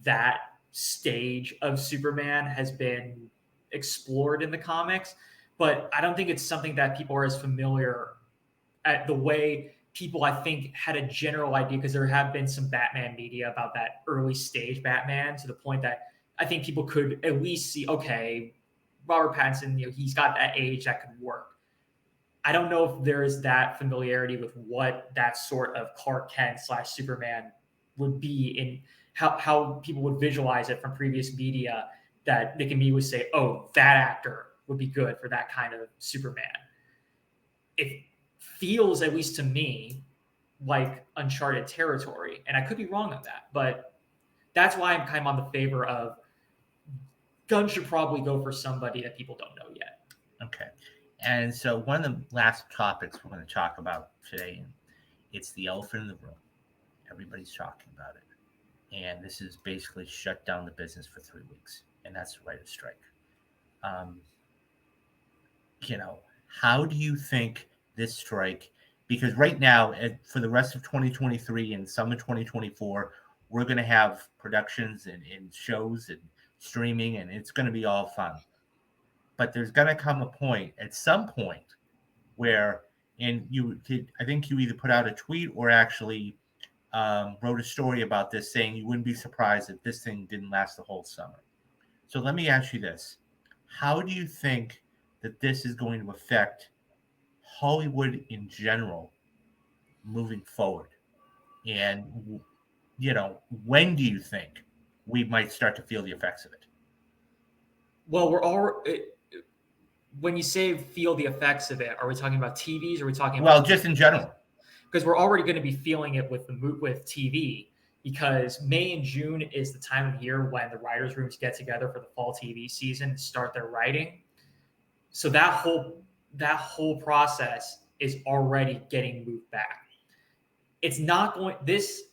that stage of Superman has been explored in the comics, but I don't think it's something that people are as familiar at the way people, I think, had a general idea, because there have been some Batman media about that early stage Batman, to the point that I think people could at least see, okay, Robert Pattinson, he's got that age that could work. I don't know if there is that familiarity with what that sort of Clark Kent / Superman would be, in how people would visualize it from previous media, that they can immediately say, oh, that actor would be good for that kind of Superman. If feels, at least to me, like uncharted territory. And I could be wrong on that, but that's why I'm kind of on the favor of Gunn should probably go for somebody that people don't know yet. Okay. And so one of the last topics we're going to talk about today, and it's the elephant in the room. Everybody's talking about it. And this is basically shut down the business for 3 weeks. And that's the writer's strike. Um, how do you think this strike, because right now, for the rest of 2023 and some of 2024, we're going to have productions and shows and streaming, and it's going to be all fun. But there's going to come a point, at some point, where, and I think you either put out a tweet or actually wrote a story about this saying you wouldn't be surprised if this thing didn't last the whole summer. So let me ask you this. How do you think that this is going to affect Hollywood in general moving forward? And, when do you think we might start to feel the effects of it? Well, we're all. When you say feel the effects of it, are we talking about TVs? Or are we talking about? Well, just in general. Because we're already going to be feeling it with TV, because May and June is the time of year when the writers' rooms get together for the fall TV season and start their writing. So that whole process is already getting moved back. It's not going. This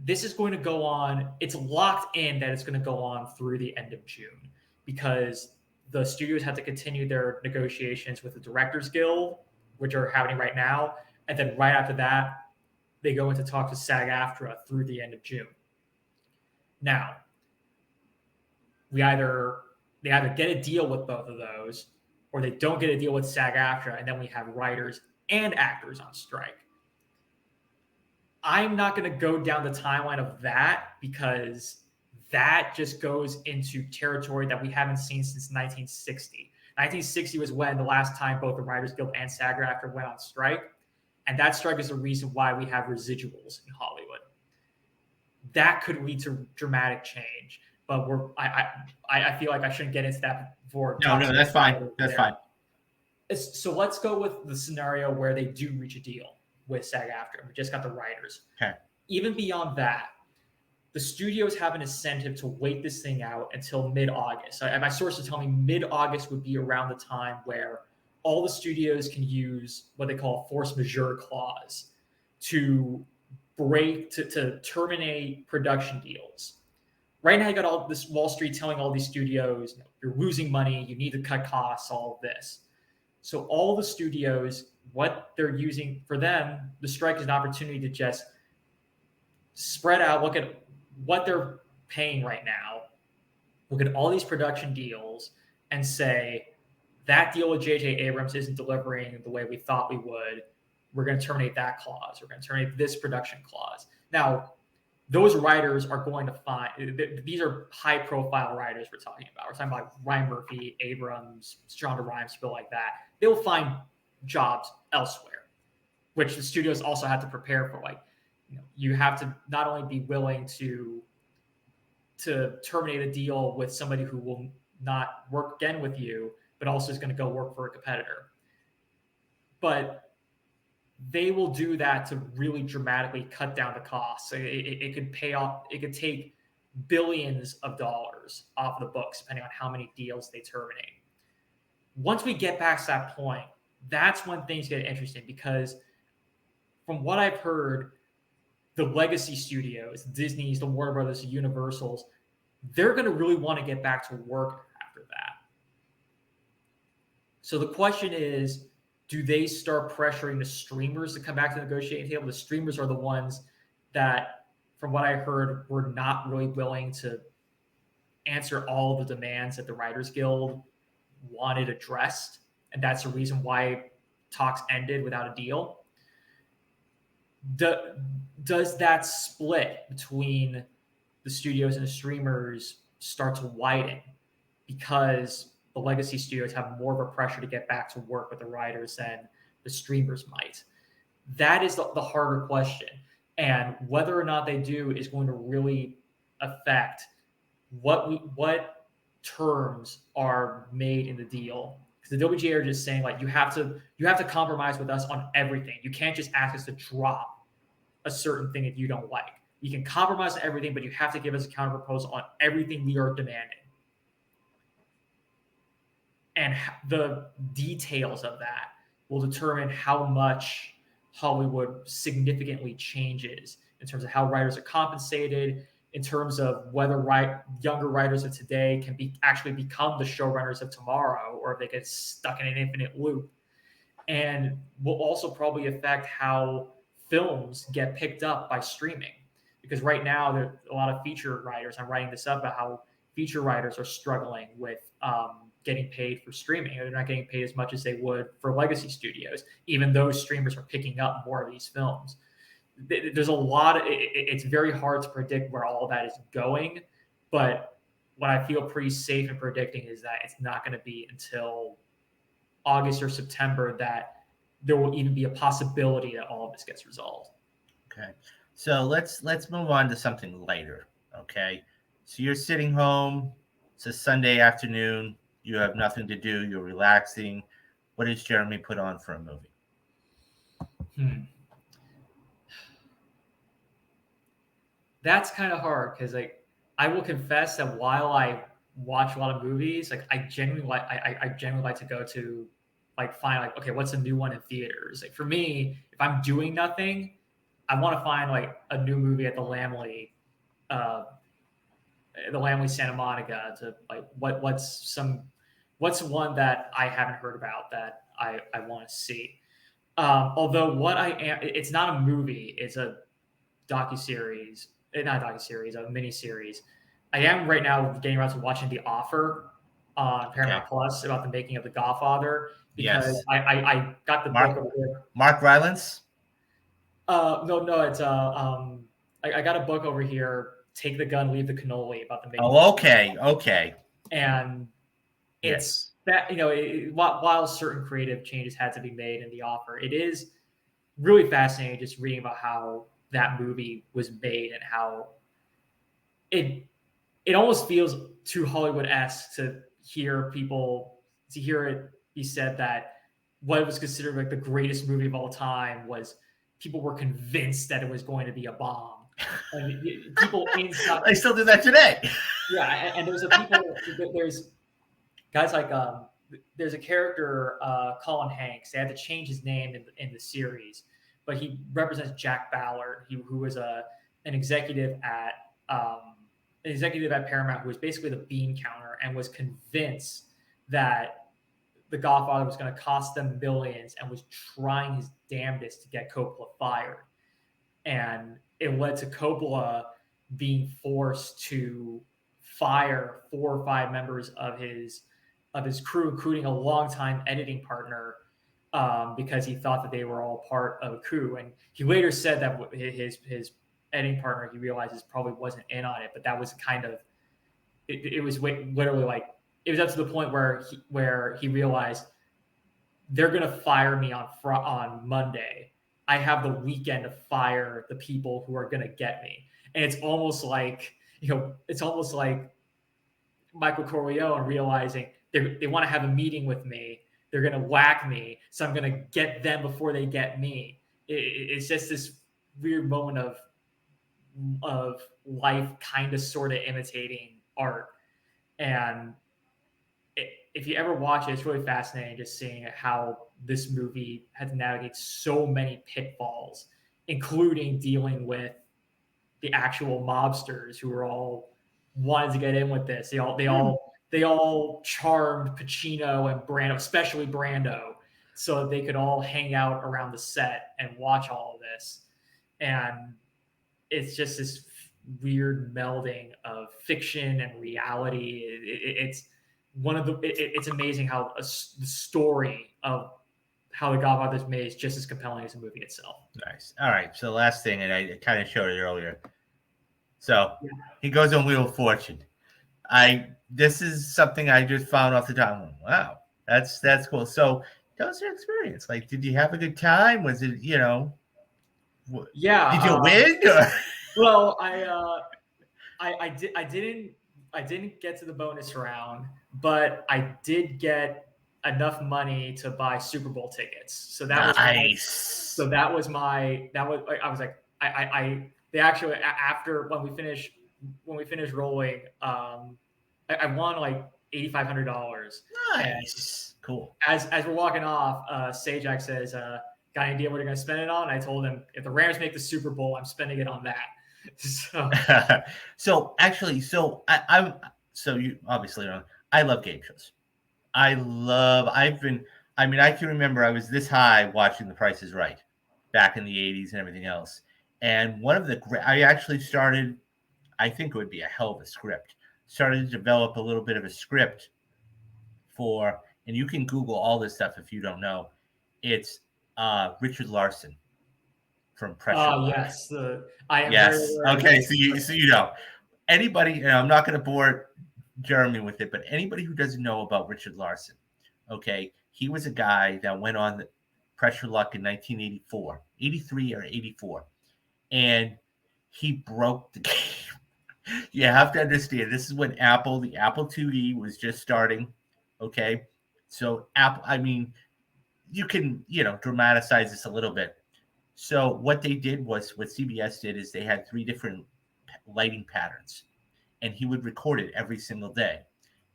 is going to go on. It's locked in that it's going to go on through the end of June, because the studios have to continue their negotiations with the Directors Guild, which are happening right now. And then right after that, they go into talks with SAG-AFTRA through the end of June. Now, they either get a deal with both of those, or they don't get a deal with SAG-AFTRA, and then we have writers and actors on strike. I'm not going to go down the timeline of that, because that just goes into territory that we haven't seen since 1960. 1960 was when the last time both the Writers Guild and SAG-AFTRA went on strike. And that strike is the reason why we have residuals in Hollywood. That could lead to dramatic change. But I feel like I shouldn't get into that before. No, that's fine. That's fine. So let's go with the scenario where they do reach a deal with SAG-AFTRA. We just got the writers. Okay. Even beyond that, the studios have an incentive to wait this thing out until mid-August. My sources tell me mid-August would be around the time where all the studios can use what they call a force majeure clause to terminate production deals. Right now, you got all this Wall Street telling all these studios, you're losing money, you need to cut costs, all of this. So all the studios, what they're using for them, the strike is an opportunity to just spread out, look at what they're paying right now, look at all these production deals, and say, that deal with J.J. Abrams isn't delivering the way we thought we would. We're going to terminate that clause. We're going to terminate this production clause. Now, those writers are going to find, these are high-profile writers we're talking about. We're talking about Ryan Murphy, Abrams, Shonda Rhimes, people like that. They will find jobs elsewhere, which the studios also have to prepare for. You have to not only be willing to terminate a deal with somebody who will not work again with you, but also is going to go work for a competitor. But they will do that to really dramatically cut down the costs. It could pay off. It could take billions of dollars off the books, depending on how many deals they terminate. Once we get past that point, that's when things get interesting, because from what I've heard, the legacy studios, Disney's, the Warner Brothers, the Universals, they're going to really want to get back to work after that. So the question is, do they start pressuring the streamers to come back to the negotiating table? The streamers are the ones that, from what I heard, were not really willing to answer all the demands that the Writers Guild wanted addressed. And that's the reason why talks ended without a deal. Does that split between the studios and the streamers start to widen, because the legacy studios have more of a pressure to get back to work with the writers than the streamers might? That is the harder question. And whether or not they do is going to really affect what terms are made in the deal because the WGA are just saying like you have to compromise with us on everything. You can't just ask us to drop a certain thing if you don't like. You can compromise on everything, but you have to give us a counter proposal on everything we are demanding. And the details of that will determine how much Hollywood significantly changes in terms of how writers are compensated, in terms of whether younger writers of today can actually become the showrunners of tomorrow, or if they get stuck in an infinite loop. And will also probably affect how films get picked up by streaming. Because right now, there are a lot of feature writers. I'm writing this up about how feature writers are struggling with getting paid for streaming. They're not getting paid as much as they would for legacy studios, even though streamers are picking up more of these films. There's a lot of it's very hard to predict where all of that is going, but what I feel pretty safe in predicting is that it's not going to be until August or September that there will even be a possibility that all of this gets resolved. Okay, so let's move on to something lighter. Okay, so you're sitting home. It's a Sunday afternoon. You have nothing to do. You're relaxing. What does Jeremy put on for a movie? That's kind of hard because like I will confess that while I watch a lot of movies, like I genuinely like to go to like find like, okay, what's a new one in theaters? Like for me, if I'm doing nothing, I want to find like a new movie at the Lamley Santa Monica to like what's one that I haven't heard about that I want to see. Although it's not a movie, it's a docuseries, not a docuseries, a miniseries. I am right now getting around to watching The Offer on Paramount Plus about the making of The Godfather, because Yes. I got the book over here. Mark Rylance? No, it's I got a book over here, Take the Gun, Leave the Cannoli, about the making. Oh, okay. And it's that, while certain creative changes had to be made in The Offer, it is really fascinating just reading about how that movie was made and how it almost feels too Hollywood-esque to hear it be said that what was considered like the greatest movie of all time was people were convinced that it was going to be a bomb. And people inside, I still do that today. Yeah, and there's guys like there's a character, Colin Hanks. They had to change his name in the series, but he represents Jack Ballard, who was an executive at Paramount, who was basically the bean counter and was convinced that The Godfather was going to cost them millions and was trying his damnedest to get Coppola fired. And it led to Coppola being forced to fire 4 or 5 members of his crew, including a longtime editing partner, because he thought that they were all part of a coup. And he later said that his editing partner, he realizes, probably wasn't in on it, but that was kind of it was literally like it was up to the point where he realized they're going to fire me on Monday. I have the weekend to fire the people who are going to get me. And it's almost like Michael Corleone realizing they want to have a meeting with me. They're going to whack me, so I'm going to get them before they get me. It's just this weird moment of life kind of sort of imitating art. And if you ever watch it, it's really fascinating just seeing how this movie had to navigate so many pitfalls, including dealing with the actual mobsters who were all wanted to get in with this. They all charmed Pacino and Brando, especially Brando, so that they could all hang out around the set and watch all of this. And it's just this weird melding of fiction and reality. It's amazing how the story of how The Godfather is made is just as compelling as the movie itself. Nice. All right. So last thing, and I kind of showed it earlier. So he goes on Wheel of Fortune. This is something I just found off the top. Wow, that's cool. So tell us your experience. Like, did you have a good time? Was it, yeah? Did you win? Well, I didn't get to the bonus round, but I did get enough money to buy Super Bowl tickets. So Nice. that was I was like they actually after when we finished rolling, I won like $8,500. And Nice. Cool. as we're walking off, Sajak says, "Got any idea what you're going to spend it on?" I told him, "If the Rams make the Super Bowl, I'm spending it on that." So So actually, so you obviously don't. I love game shows. I mean, I can remember I was this high watching The Price is Right back in the 80s and everything else. And I actually started, I think it would be a hell of a script, started to develop a little bit of a script for, and you can Google all this stuff if you don't know. It's Richard Larson from Pressure oh Luck. yes, I am very Yes. aware of Okay. this. So you know anybody. And I'm not going to bore Jeremy with it, but anybody who doesn't know about Richard Larson, okay, he was a guy that went on the Pressure Luck in 1984, 83 or 84, and he broke the game. You have to understand, this is when the Apple IIe was just starting. Okay, so Apple. I mean, you can dramatize this a little bit. So what they did was what CBS did is they had three different lighting patterns, and he would record it every single day,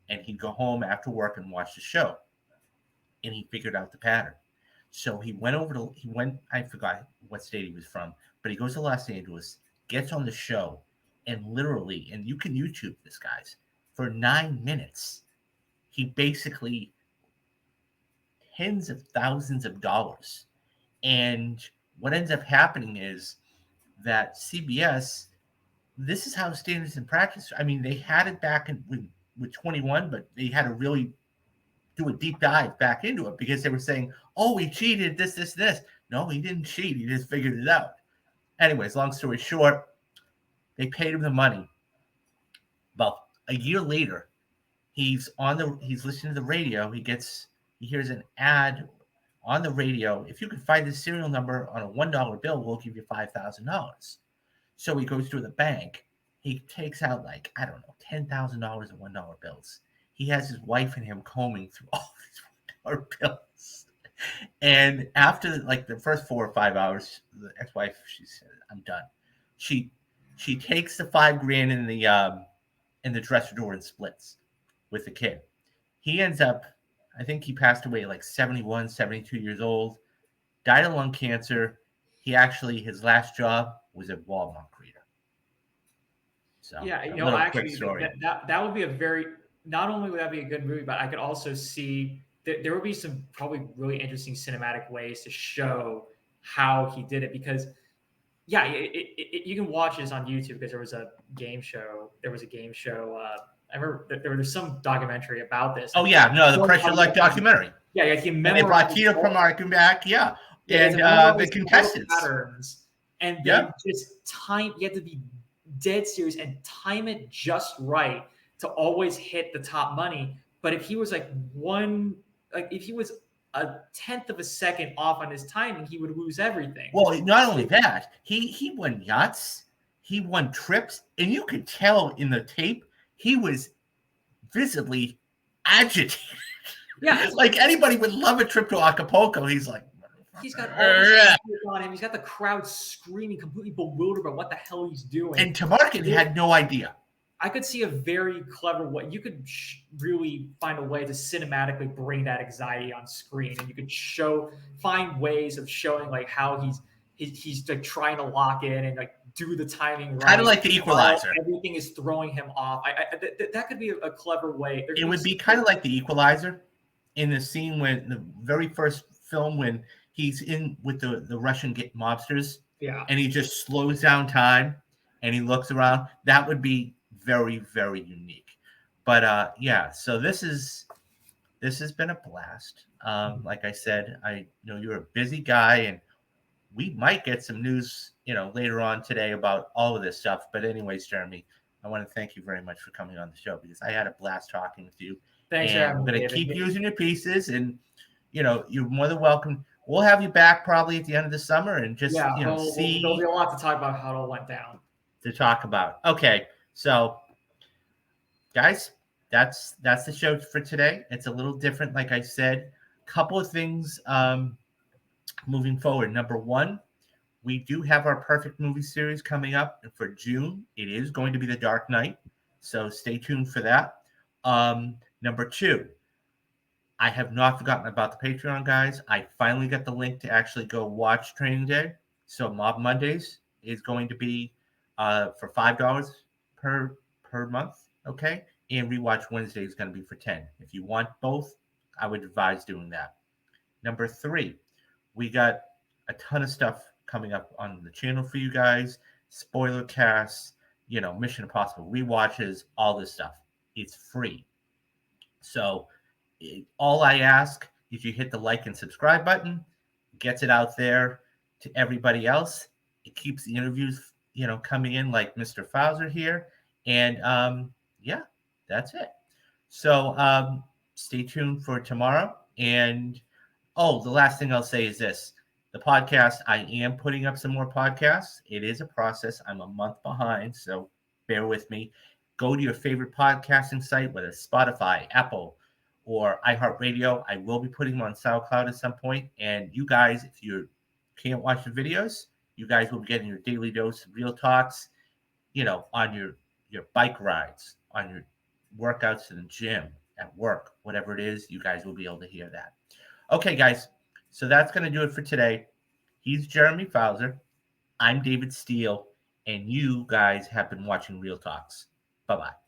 and he'd go home after work and watch the show, and he figured out the pattern. So I forgot what state he was from, but he goes to Los Angeles, gets on the show, and literally, and you can YouTube this, guys, for 9 minutes, he basically tens of thousands of dollars. And what ends up happening is that CBS, this is how standards and practice. I mean, they had it back with 21, but they had to really do a deep dive back into it because they were saying, "Oh, he cheated. This." No, he didn't cheat. He just figured it out. Anyways, long story short, they paid him the money. About a year later, he's listening to the radio. He hears an ad on the radio. If you can find the serial number on a $1 bill, we'll give you $5,000. So he goes to the bank. He takes out like, I don't know, $10,000 in $1 bills. He has his wife and him combing through all these $1 bills. And after like the first 4 or 5 hours, the ex-wife, she said, "I'm done." She she takes the $5,000 in the dresser drawer and splits with the kid. He ends up, I think he passed away at like 71, 72 years old, died of lung cancer. His last job was at Walmart greeter. So Yeah, a little quick actually, story. that would be a very not only would that be a good movie, but I could also see that there would be some probably really interesting cinematic ways to show how he did it because yeah, you can watch this on YouTube because there was a game show. I remember there was some documentary about this. Oh yeah, no, the Pressure Luck documentary. Yeah, he And they brought memorized Tito from Arkham back, yeah, yeah, and the all the contestants. patterns, and Yeah. then just time. You have to be dead serious and time it just right to always hit the top money. But if he was if he was a tenth of a second off on his timing, he would lose everything. Well, not only that, he won yachts, he won trips, and you could tell in the tape he was visibly agitated. Yeah, like anybody would love a trip to Acapulco. He's like, he's got all this on him. He's got the crowd screaming, completely bewildered by what the hell he's doing. And Tamarkin had no idea. I could see a very clever way. You could really find a way to cinematically bring that anxiety on screen, and you could find ways of showing like how he's like trying to lock in and like do the timing right. Kind of like The Equalizer. Everything is throwing him off. That could be a clever way. It would be kind of like The Equalizer in the scene when the very first film when he's in with the Russian mobsters. Yeah. And he just slows down time and he looks around. That would be very, very unique. But yeah, so this has been a blast. Like I said, I know you're a busy guy and we might get some news, later on today about all of this stuff. But anyways, Jeremy, I want to thank you very much for coming on the show because I had a blast talking with you. Thanks for having me. I'm going to keep using your pieces and, you're more than welcome. We'll have you back probably at the end of the summer and just, see. There'll be a lot to talk about how it all went down. To talk about. Okay. So, guys, that's the show for today. It's a little different, like I said. Couple of things moving forward. Number one, we do have our perfect movie series coming up for June. It is going to be The Dark Knight, so stay tuned for that. Number two, I have not forgotten about the Patreon, guys. I finally got the link to actually go watch Training Day. So Mob Mondays is going to be for $5 per month, okay? And Rewatch Wednesday is going to be for 10. If you want both, I would advise doing that. Number three, we got a ton of stuff coming up on the channel for you guys. Spoiler casts, Mission Impossible rewatches, all this stuff. It's free. So all I ask is you hit the like and subscribe button, gets it out there to everybody else. It keeps the interviews, coming in like Mr. Fauser here. And yeah, that's it. So stay tuned for tomorrow. And oh, the last thing I'll say is this. The podcast, I am putting up some more podcasts. It is a process. I'm a month behind, so bear with me. Go to your favorite podcasting site, whether it's Spotify, Apple, or iHeartRadio. I will be putting them on SoundCloud at some point. And you guys, if you can't watch the videos, you guys will be getting your daily dose of real talks, on your bike rides, on your workouts in the gym, at work, whatever it is, you guys will be able to hear that. Okay, guys. So that's going to do it for today. He's Jeremy Fauser. I'm David Steele. And you guys have been watching Real Talks. Bye-bye.